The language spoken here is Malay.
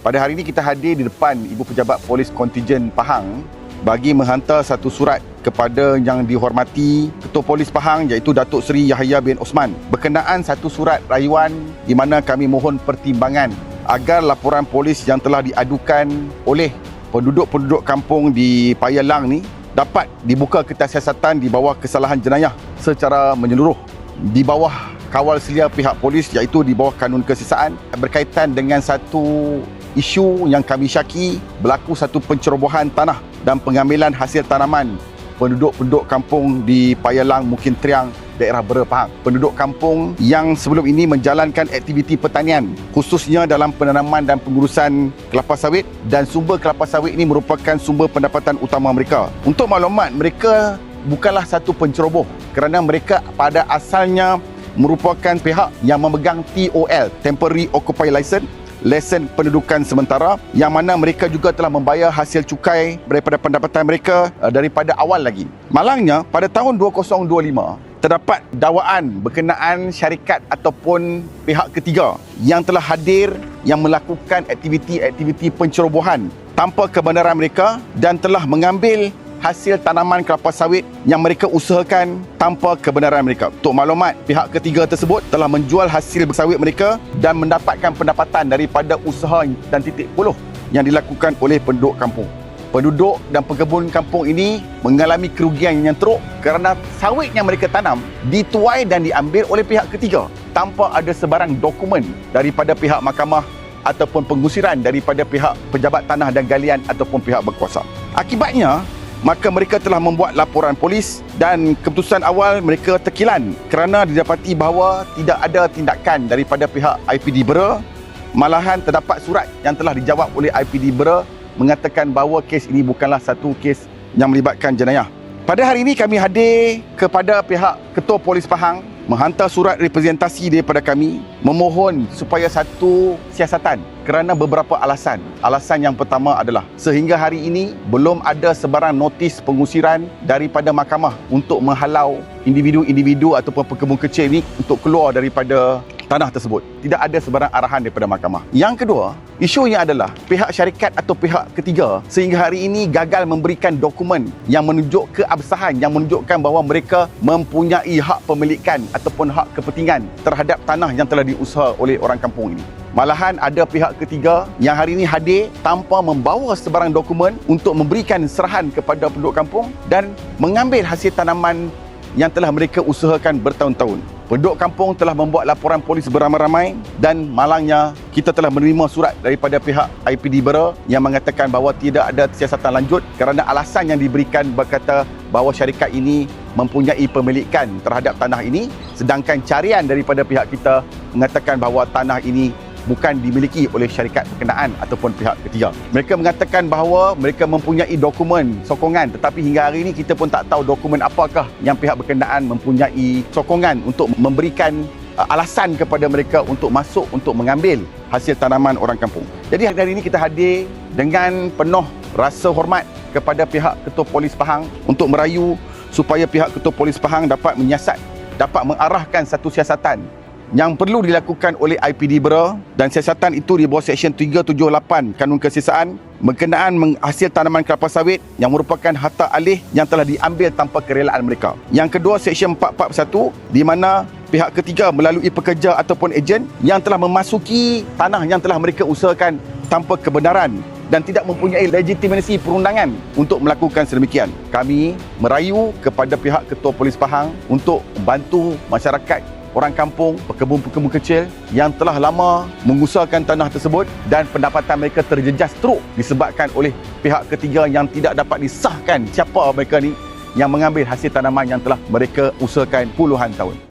Pada hari ini kita hadir di depan Ibu Pejabat Polis Kontijen Pahang bagi menghantar satu surat kepada yang dihormati Ketua Polis Pahang iaitu Datuk Seri Yahya bin Osman berkenaan satu surat rayuan di mana kami mohon pertimbangan agar laporan polis yang telah diadukan oleh penduduk-penduduk kampung di Paya Lang ni dapat dibuka kertas siasatan di bawah kesalahan jenayah secara menyeluruh di bawah kawal selia pihak polis iaitu di bawah kanun kesisaan berkaitan dengan satu isu yang kami syaki berlaku satu pencerobohan tanah dan pengambilan hasil tanaman penduduk-penduduk kampung di Paya Lang, Mukim Triang, daerah Bera Pahang. Penduduk kampung yang sebelum ini menjalankan aktiviti pertanian khususnya dalam penanaman dan pengurusan kelapa sawit dan sumber kelapa sawit ini merupakan sumber pendapatan utama mereka. Untuk maklumat, mereka bukanlah satu penceroboh kerana mereka pada asalnya merupakan pihak yang memegang TOL, Temporary Occupied License, lesen pendudukan sementara, yang mana mereka juga telah membayar hasil cukai daripada pendapatan mereka daripada awal lagi. Malangnya pada tahun 2025 terdapat dakwaan berkenaan syarikat ataupun pihak ketiga yang telah hadir yang melakukan aktiviti-aktiviti pencerobohan tanpa kebenaran mereka dan telah mengambil hasil tanaman kelapa sawit yang mereka usahakan tanpa kebenaran mereka. Untuk maklumat, pihak ketiga tersebut telah menjual hasil sawit mereka dan mendapatkan pendapatan daripada usaha dan titik puluh yang dilakukan oleh penduduk kampung. Penduduk dan pekebun kampung ini mengalami kerugian yang teruk kerana sawit yang mereka tanam dituai dan diambil oleh pihak ketiga tanpa ada sebarang dokumen daripada pihak mahkamah ataupun pengusiran daripada pihak pejabat tanah dan galian ataupun pihak berkuasa. Akibatnya, maka mereka telah membuat laporan polis dan keputusan awal mereka terkilan kerana didapati bahawa tidak ada tindakan daripada pihak IPD Bera. Malahan terdapat surat yang telah dijawab oleh IPD Bera mengatakan bahawa kes ini bukanlah satu kes yang melibatkan jenayah. Pada hari ini kami hadir kepada pihak Ketua Polis Pahang menghantar surat representasi daripada kami memohon supaya satu siasatan kerana beberapa alasan. Alasan yang pertama adalah sehingga hari ini belum ada sebarang notis pengusiran daripada mahkamah untuk menghalau individu-individu ataupun pekebun kecil ini untuk keluar daripada tanah tersebut. Tidak ada sebarang arahan daripada mahkamah. Yang kedua, isunya adalah pihak syarikat atau pihak ketiga sehingga hari ini gagal memberikan dokumen yang menunjuk keabsahan, yang menunjukkan bahawa mereka mempunyai hak pemilikan ataupun hak kepentingan terhadap tanah yang telah diusaha oleh orang kampung ini. Malahan ada pihak ketiga yang hari ini hadir tanpa membawa sebarang dokumen untuk memberikan serahan kepada penduduk kampung dan mengambil hasil tanaman yang telah mereka usahakan bertahun-tahun. Penduduk kampung telah membuat laporan polis beramai-ramai dan malangnya kita telah menerima surat daripada pihak IPD Bera yang mengatakan bahawa tidak ada siasatan lanjut kerana alasan yang diberikan berkata bahawa syarikat ini mempunyai pemilikan terhadap tanah ini, sedangkan carian daripada pihak kita mengatakan bahawa tanah ini bukan dimiliki oleh syarikat berkenaan ataupun pihak ketiga. Mereka mengatakan bahawa mereka mempunyai dokumen sokongan, tetapi hingga hari ini kita pun tak tahu dokumen apakah yang pihak berkenaan mempunyai sokongan untuk memberikan alasan kepada mereka untuk masuk untuk mengambil hasil tanaman orang kampung. Jadi hari ini kita hadir dengan penuh rasa hormat kepada pihak Ketua Polis Pahang untuk merayu supaya pihak Ketua Polis Pahang dapat menyiasat, dapat mengarahkan satu siasatan yang perlu dilakukan oleh IPD Bera dan siasatan itu di bawah Seksyen 378 Kanun Kesisaan berkenaan menghasil tanaman kelapa sawit yang merupakan harta alih yang telah diambil tanpa kerelaan mereka. Yang kedua, Seksyen 441 di mana pihak ketiga melalui pekerja ataupun ejen yang telah memasuki tanah yang telah mereka usahakan tanpa kebenaran dan tidak mempunyai legitimasi perundangan untuk melakukan sedemikian. Kami merayu kepada pihak Ketua Polis Pahang untuk membantu masyarakat orang kampung, pekebun-pekebun kecil yang telah lama mengusahakan tanah tersebut dan pendapatan mereka terjejas teruk disebabkan oleh pihak ketiga yang tidak dapat disahkan siapa mereka ni yang mengambil hasil tanaman yang telah mereka usahakan puluhan tahun.